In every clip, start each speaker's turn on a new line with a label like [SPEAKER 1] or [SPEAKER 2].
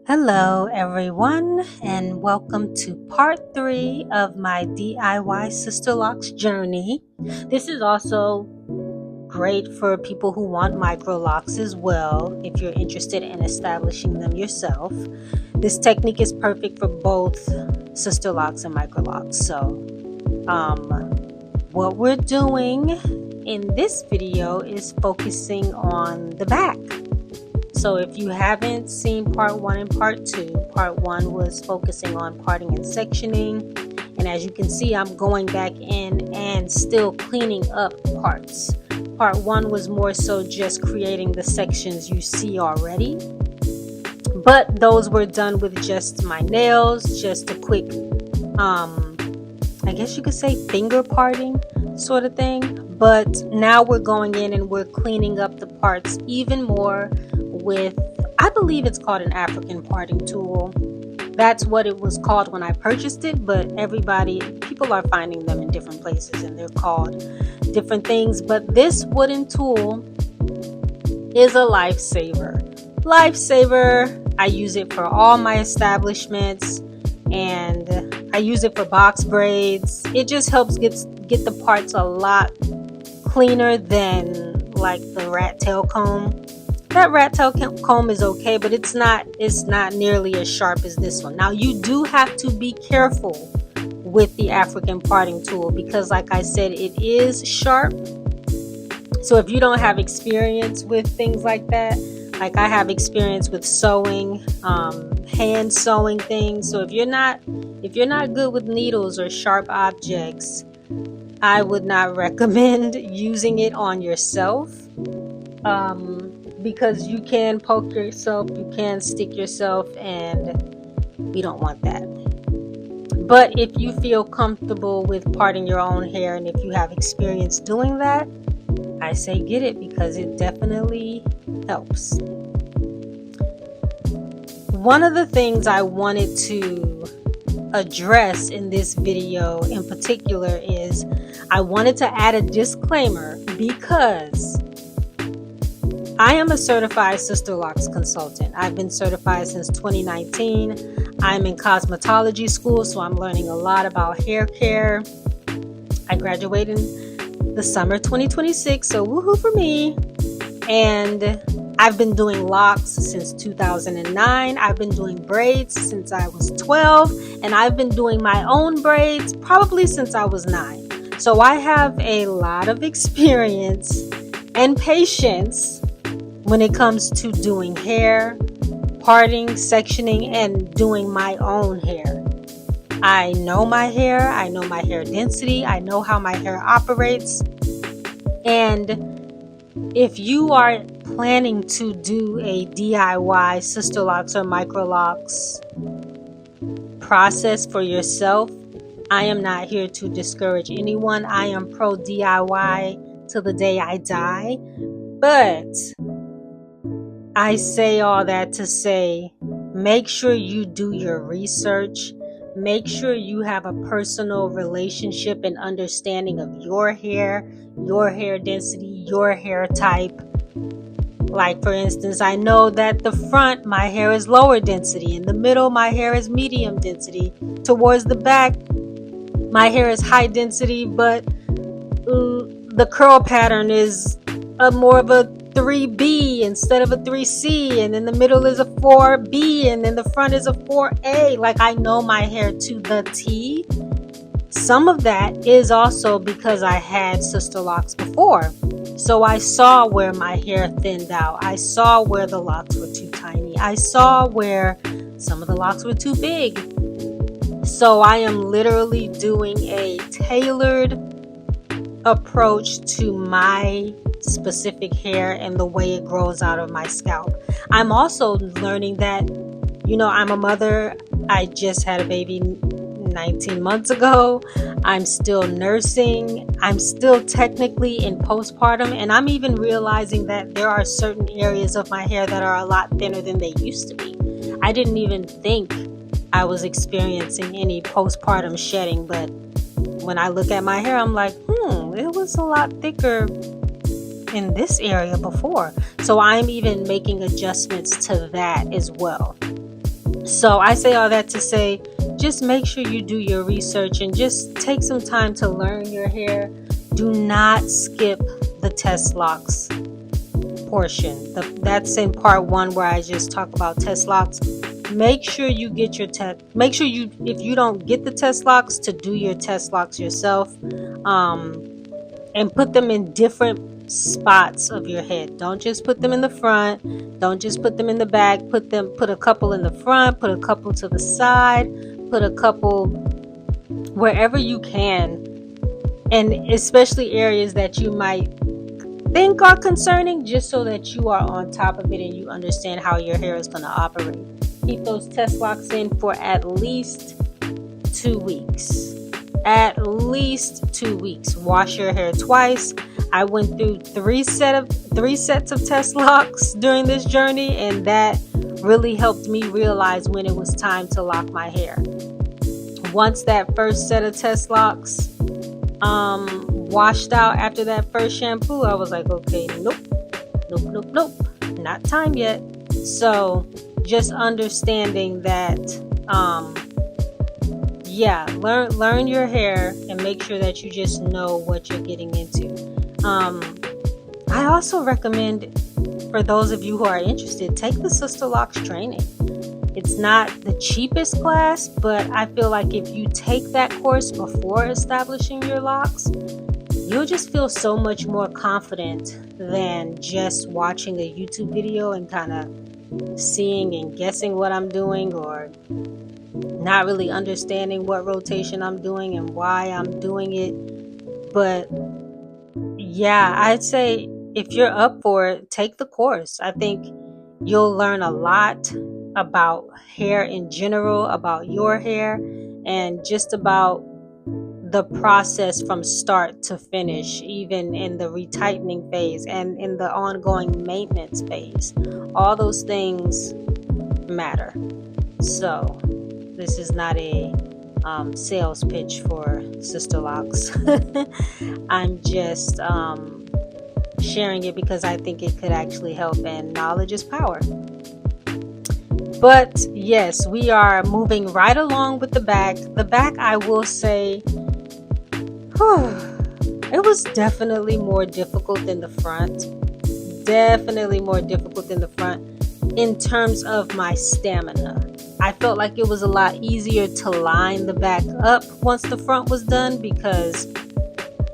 [SPEAKER 1] Hello, everyone, and welcome to part 3 of my DIY Sisterlocks journey. This is also great for people who want microlocks as well, if you're interested in establishing them yourself. This technique is perfect for both Sisterlocks and microlocks. So, what we're doing in this video is focusing on the back. So if you haven't seen part 1 and part 2, part 1 was focusing on parting and sectioning. And as you can see, I'm going back in and still cleaning up parts. Part 1 was more so just creating the sections you see already. But those were done with just my nails, just a quick, I guess you could say finger parting sort of thing. But now we're going in and we're cleaning up the parts even more with, I believe it's called an African parting tool. That's what it was called when I purchased it, but people are finding them in different places and they're called different things. But this wooden tool is a lifesaver. I use it for all my establishments and I use it for box braids. It just helps get the parts a lot cleaner than like the rat tail comb. That rat tail comb is okay, but it's not nearly as sharp as this one. Now you do have to be careful with the African parting tool because like I said, it is sharp. So if you don't have experience with things like that, like I have experience with sewing, hand sewing things. So if you're not good with needles or sharp objects, I would not recommend using it on yourself. Because you can poke yourself, you can stick yourself, and we don't want that. But if you feel comfortable with parting your own hair and if you have experience doing that, I say get it because it definitely helps. One of the things I wanted to address in this video in particular is I wanted to add a disclaimer because I am a certified Sisterlocks consultant. I've been certified since 2019. I'm in cosmetology school, so I'm learning a lot about hair care. I graduated in the summer 2026, so woohoo for me. And I've been doing locks since 2009. I've been doing braids since I was 12, and I've been doing my own braids probably since I was 9. So I have a lot of experience and patience when it comes to doing hair, parting, sectioning, and doing my own hair. I know my hair, I know my hair density, I know how my hair operates. And if you are planning to do a DIY Sisterlocks or Microlocs process for yourself, I am not here to discourage anyone. I am pro DIY till the day I die. But I say all that to say, make sure you do your research. Make sure you have a personal relationship and understanding of your hair density, your hair type. Like for instance, I know that the front, my hair is lower density. In the middle, my hair is medium density. Towards the back, my hair is high density, but the curl pattern is more of a 3B instead of a 3C, and in the middle is a 4B, and then the front is a 4A. Like I know my hair to the T. Some of that is also because I had Sisterlocks before. So I saw where my hair thinned out. I saw where the locks were too tiny. I saw where some of the locks were too big. So I am literally doing a tailored approach to my specific hair and the way it grows out of my scalp. I'm also learning that, I'm a mother. I just had a baby 19 months ago. I'm still nursing. I'm still technically in postpartum, and I'm even realizing that there are certain areas of my hair that are a lot thinner than they used to be. I didn't even think I was experiencing any postpartum shedding, but when I look at my hair, I'm like, it was a lot thicker in this area before. So I'm even making adjustments to that as well. So I say all that to say, just make sure you do your research and just take some time to learn your hair. Do not skip the test locks portion. That's in part 1 where I just talk about test locks. Make sure you get your test. Make sure you, if you don't get the test locks, to do your test locks yourself, and put them in different spots of your head. Don't just put them in the front. Don't just put them in the back. Put a couple in the front. Put a couple to the side. Put a couple wherever you can, and especially areas that you might think are concerning, just so that you are on top of it and you understand how your hair is going to operate. Keep those test locks in for at least 2 weeks. At least 2 weeks. Wash your hair twice. I went through three sets of test locks during this journey, and that really helped me realize when it was time to lock my hair. Once that first set of test locks washed out after that first shampoo, I was like, okay, nope, not time yet. So just understanding that, learn your hair and make sure that you just know what you're getting into. I also recommend, for those of you who are interested, take the Sisterlocks training. It's not the cheapest class, but I feel like if you take that course before establishing your locks, you'll just feel so much more confident than just watching a YouTube video and kind of seeing and guessing what I'm doing, or not really understanding what rotation I'm doing and why I'm doing it. But yeah, I'd say if you're up for it, take the course. I think you'll learn a lot about hair in general, about your hair, and just about the process from start to finish, even in the retightening phase and in the ongoing maintenance phase. All those things matter. So this is not a sales pitch for Sisterlocks. I'm just sharing it because I think it could actually help, and knowledge is power. But yes, we are moving right along with the back. The back, I will say, it was definitely more difficult than the front. Definitely more difficult than the front in terms of my stamina. I felt like it was a lot easier to line the back up once the front was done, because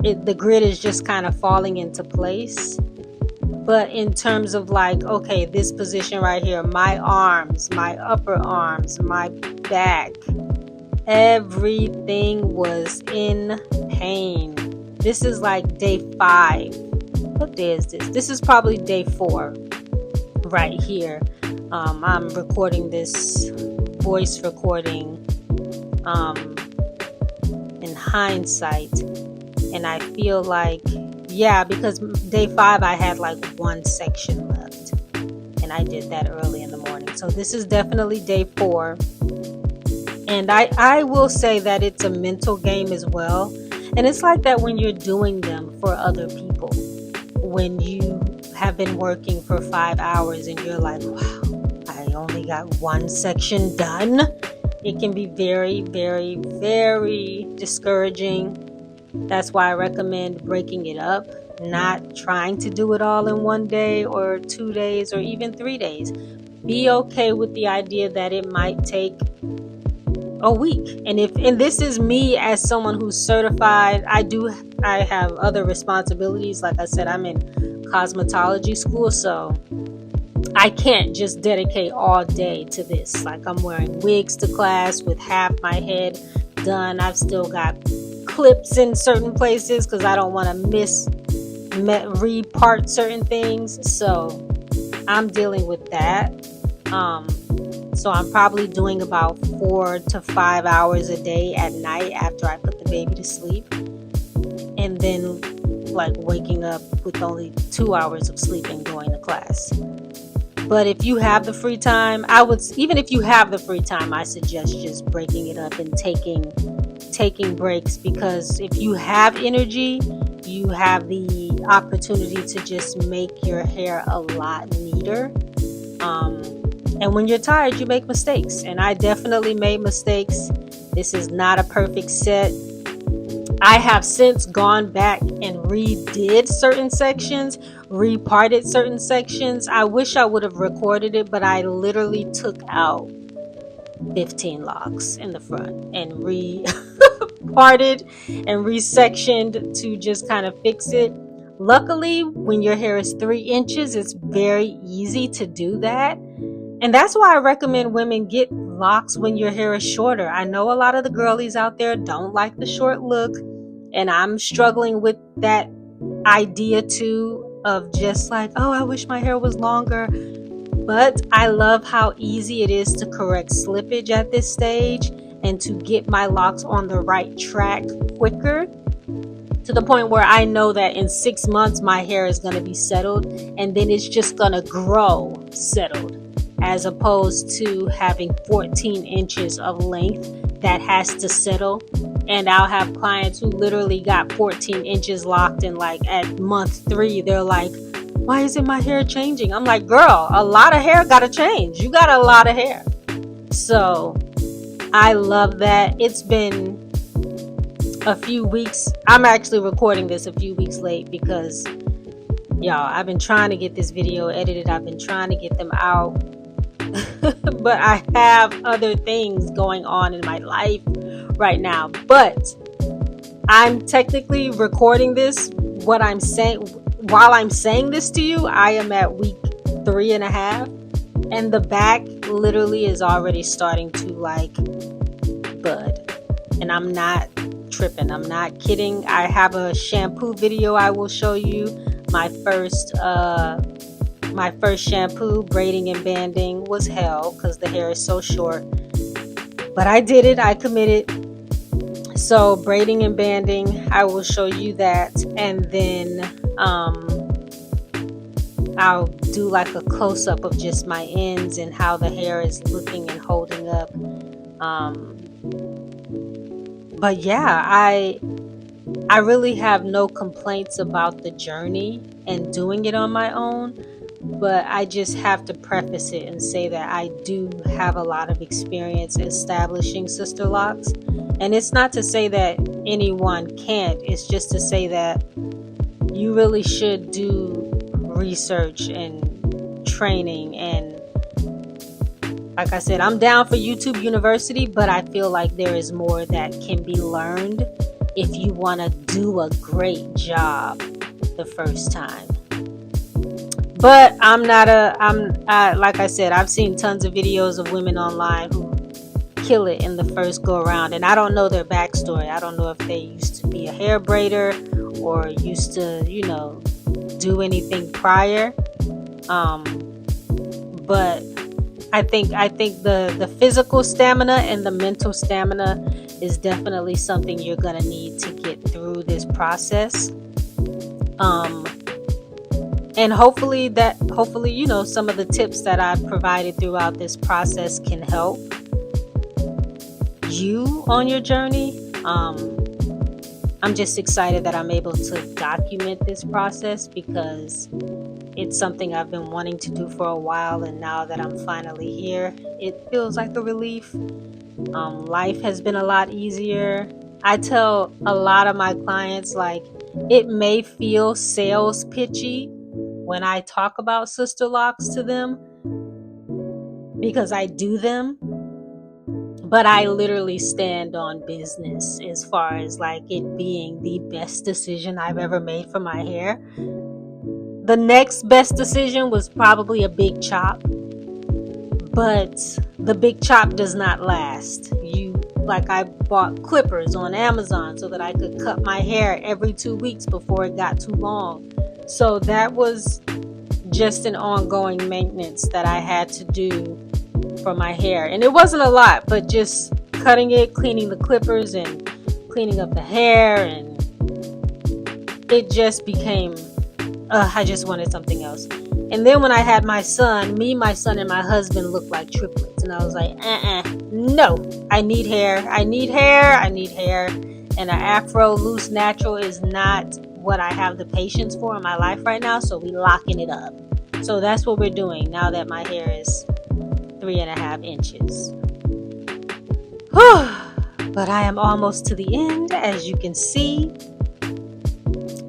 [SPEAKER 1] the grid is just kind of falling into place. But in terms of like, okay, this position right here, my arms, my upper arms, my back, everything was in pain. This is like day 5. What day is this? This is probably day 4 right here. I'm recording this voice recording in hindsight, and I feel like, yeah, because day 5 I had like 1 section left, and I did that early in the morning. So this is definitely day 4, and I will say that it's a mental game as well. And it's like that when you're doing them for other people. When you have been working for 5 hours and you're like, wow, I only got 1 section done. It can be very, very, very discouraging. That's why I recommend breaking it up, not trying to do it all in 1 day or 2 days or even 3 days. Be okay with the idea that it might take a week. And this is me as someone who's certified. I have other responsibilities. Like I said, I'm in cosmetology school, so I can't just dedicate all day to this. Like, I'm wearing wigs to class with half my head done. I've still got clips in certain places because I don't want to repart certain things. So I'm dealing with that. So I'm probably doing about 4 to 5 hours a day at night after I put the baby to sleep, and then like waking up with only 2 hours of sleep and going to class. But if you have the free time, even if you have the free time, I suggest just breaking it up and taking breaks, because if you have energy, you have the opportunity to just make your hair a lot neater. And when you're tired, you make mistakes. And I definitely made mistakes. This is not a perfect set. I have since gone back and redid certain sections, reparted certain sections. I wish I would have recorded it, but I literally took out 15 locks in the front and reparted and resectioned to just kind of fix it. Luckily, when your hair is 3 inches, it's very easy to do that. And that's why I recommend women get locks when your hair is shorter. I know a lot of the girlies out there don't like the short look, and I'm struggling with that idea too, of just like, oh, I wish my hair was longer. But I love how easy it is to correct slippage at this stage and to get my locks on the right track quicker, to the point where I know that in 6 months my hair is going to be settled, and then it's just going to grow settled, as opposed to having 14 inches of length that has to settle. And I'll have clients who literally got 14 inches locked, and like at month 3 they're like, why isn't my hair changing? I'm like, girl, a lot of hair gotta change. You got a lot of hair. So I love that. It's been a few weeks. I'm actually recording this a few weeks late because, y'all, I've been trying to get this video edited. I've been trying to get them out. But I have other things going on in my life right now. But I'm technically recording this. What I'm saying, while I'm saying this to you, I am at week 3.5, and the back literally is already starting to like bud. And I'm not tripping. I'm not kidding. I have a shampoo video I will show you. My first shampoo, braiding and banding, was hell because the hair is so short. But I did it. I committed. So braiding and banding, I will show you that. And then I'll do like a close-up of just my ends and how the hair is looking and holding up. But yeah, I really have no complaints about the journey and doing it on my own. But I just have to preface it and say that I do have a lot of experience establishing Sisterlocks. And it's not to say that anyone can't. It's just to say that you really should do research and training. And like I said, I'm down for YouTube University, but I feel like there is more that can be learned if you want to do a great job the first time. But like I said, I've seen tons of videos of women online who kill it in the first go around, and I don't know their backstory. I don't know if they used to be a hair braider or used to, do anything prior. But I think the physical stamina and the mental stamina is definitely something you're gonna need to get through this process. And hopefully, some of the tips that I've provided throughout this process can help you on your journey. I'm just excited that I'm able to document this process because it's something I've been wanting to do for a while, and now that I'm finally here, it feels like a relief. Life has been a lot easier. I tell a lot of my clients, like, it may feel sales pitchy when I talk about Sisterlocks to them because I do them, but I literally stand on business as far as like it being the best decision I've ever made for my hair. The next best decision was probably a big chop, but the big chop does not last. I bought clippers on Amazon so that I could cut my hair every 2 weeks before it got too long. So that was just an ongoing maintenance that I had to do for my hair. And it wasn't a lot, but just cutting it, cleaning the clippers, and cleaning up the hair. And it just became, I just wanted something else. And then when I had my son, my son, and my husband looked like triplets. And I was like, no, I need hair. And an afro, loose, natural is not what I have the patience for in my life right now. So we locking it up. So that's what we're doing now that my hair is 3.5 inches. But I am almost to the end, as you can see,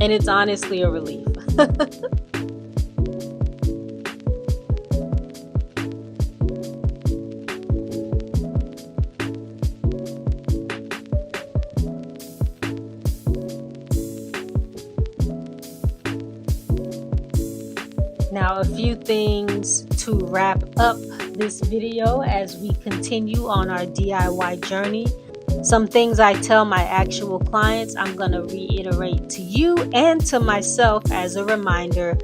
[SPEAKER 1] and it's honestly a relief. Now, a few things to wrap up this video as we continue on our DIY journey. Some things I tell my actual clients, I'm going to reiterate to you and to myself as a reminder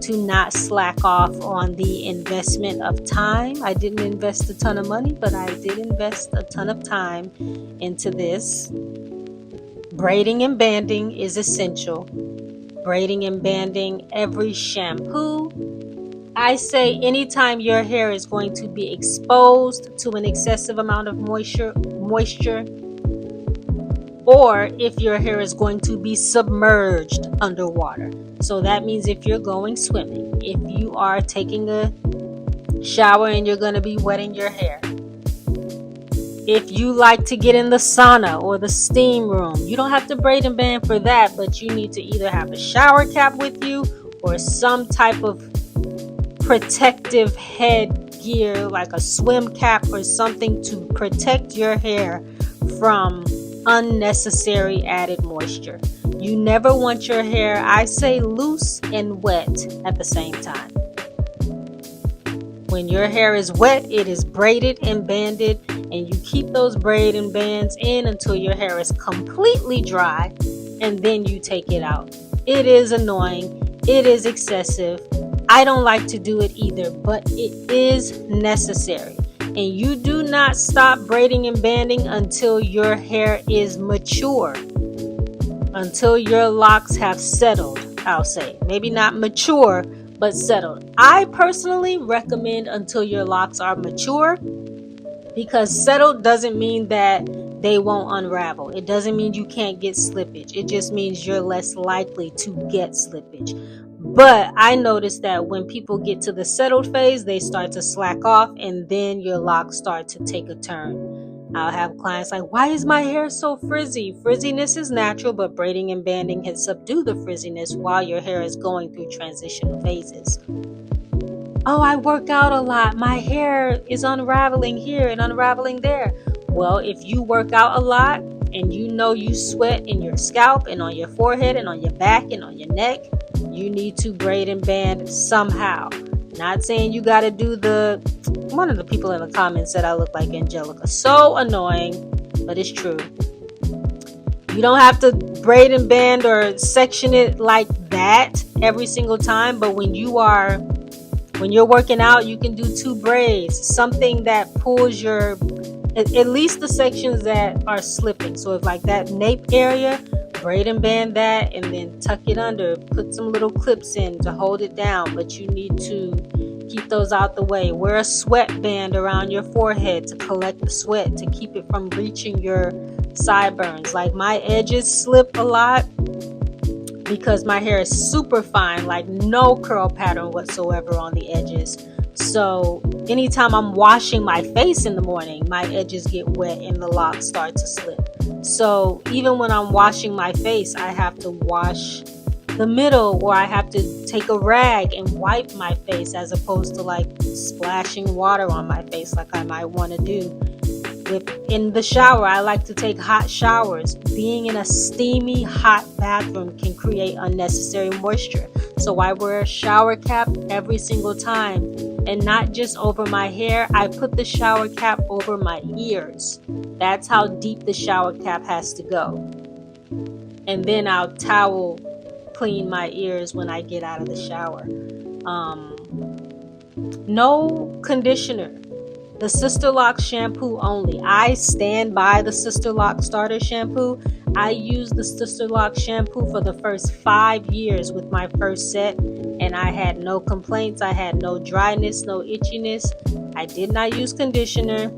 [SPEAKER 1] to not slack off on the investment of time. I didn't invest a ton of money, but I did invest a ton of time into this. Braiding and banding is essential. Braiding and banding every shampoo. I say anytime your hair is going to be exposed to an excessive amount of moisture, or if your hair is going to be submerged underwater. So that means if you're going swimming, if you are taking a shower and you're going to be wetting your hair, if you like to get in the sauna or the steam room, you don't have to braid and band for that, but you need to either have a shower cap with you or some type of protective headgear like a swim cap or something to protect your hair from unnecessary added moisture. You never want your hair, I say, loose and wet at the same time. When your hair is wet, it is braided and banded, and you keep those braid and bands in until your hair is completely dry, and then you take it out. It is annoying. It is excessive. I don't like to do it either, but it is necessary. And you do not stop braiding and banding until your hair is mature. Until your locks have settled, I'll say. Maybe not mature, but settled. I personally recommend until your locks are mature, because settled doesn't mean that they won't unravel. It doesn't mean you can't get slippage. It just means you're less likely to get slippage. But I noticed that when people get to the settled phase, they start to slack off, and then your locks start to take a turn. I'll have clients like, why is my hair so frizzy? Frizziness is natural, but braiding and banding can subdue the frizziness while your hair is going through transitional phases. Oh, I work out a lot. My hair is unraveling here and unraveling there. Well, if you work out a lot and you know you sweat in your scalp and on your forehead and on your back and on your neck, you need to braid and band somehow. Not saying you got to do one of the people in the comments said I look like Angelica. So annoying, but it's true. You don't have to braid and band or section it like that every single time, but when you're working out, you can do 2 braids, something that pulls at least the sections that are slipping. So if like that nape area, braid and band that and then tuck it under, put some little clips in to hold it down, but you need to keep those out the way. Wear a sweat band around your forehead to collect the sweat, to keep it from reaching your sideburns. Like my edges slip a lot because my hair is super fine, like no curl pattern whatsoever on the edges. So anytime I'm washing my face in the morning, my edges get wet and the locks start to slip. So even when I'm washing my face, I have to wash the middle, or I have to take a rag and wipe my face as opposed to like splashing water on my face like I might want to do. In the shower, I like to take hot showers. Being in a steamy, hot bathroom can create unnecessary moisture. So I wear a shower cap every single time, and not just over my hair. I put the shower cap over my ears. That's how deep the shower cap has to go. And then I'll towel clean my ears when I get out of the shower. No conditioner. The Sisterlocks shampoo only. I stand by the Sisterlocks starter shampoo. I used the Sisterlocks shampoo for the first 5 years with my first set, and I had no complaints. I had no dryness, no itchiness. I did not use conditioner.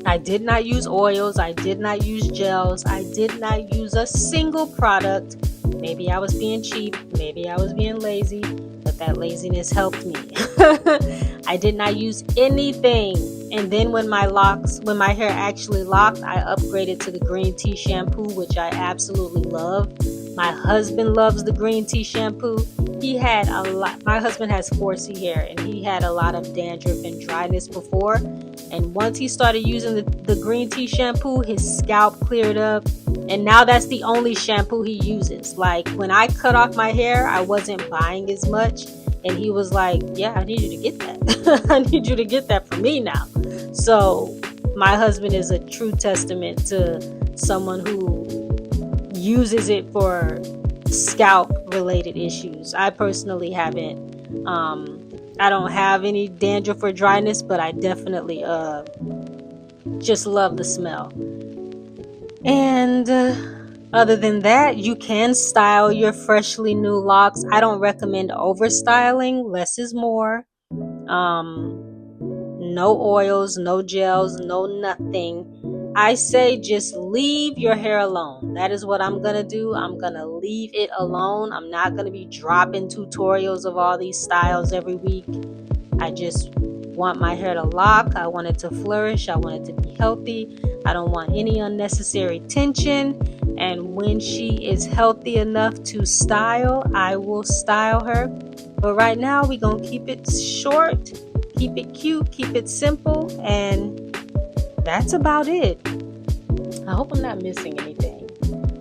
[SPEAKER 1] I did not use oils. I did not use gels. I did not use a single product. Maybe I was being cheap. Maybe I was being lazy, but that laziness helped me. I did not use anything. And then when my hair actually locked, I upgraded to the green tea shampoo, which I absolutely love. My husband loves the green tea shampoo. He had a lot. My husband has 4C hair, and he had a lot of dandruff and dryness before. And once he started using the green tea shampoo, his scalp cleared up. And now that's the only shampoo he uses. Like when I cut off my hair, I wasn't buying as much. And he was like, yeah, I need you to get that. I need you to get that for me now. So my husband is a true testament to someone who uses it for scalp related issues. I personally haven't. I don't have any dandruff or dryness, but I definitely just love the smell. And other than that, you can style your freshly new locks. I don't recommend over styling. Less is more. No oils, no gels, no nothing. I say just leave your hair alone. That is what I'm going to do. I'm going to leave it alone. I'm not going to be dropping tutorials of all these styles every week. I just want my hair to lock. I want it to flourish. I want it to be healthy. I don't want any unnecessary tension. And when she is healthy enough to style, I will style her. But right now, we're going to keep it short, keep it cute, keep it simple, and that's about it. I hope I'm not missing anything.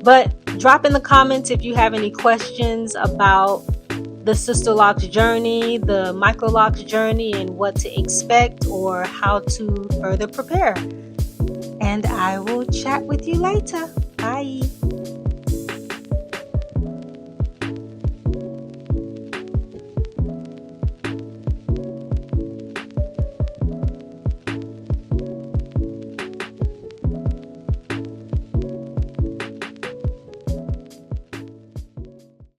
[SPEAKER 1] But drop in the comments if you have any questions about the Sisterlocks journey, the Microlocs journey, and what to expect or how to further prepare. And I will chat with you later. Bye.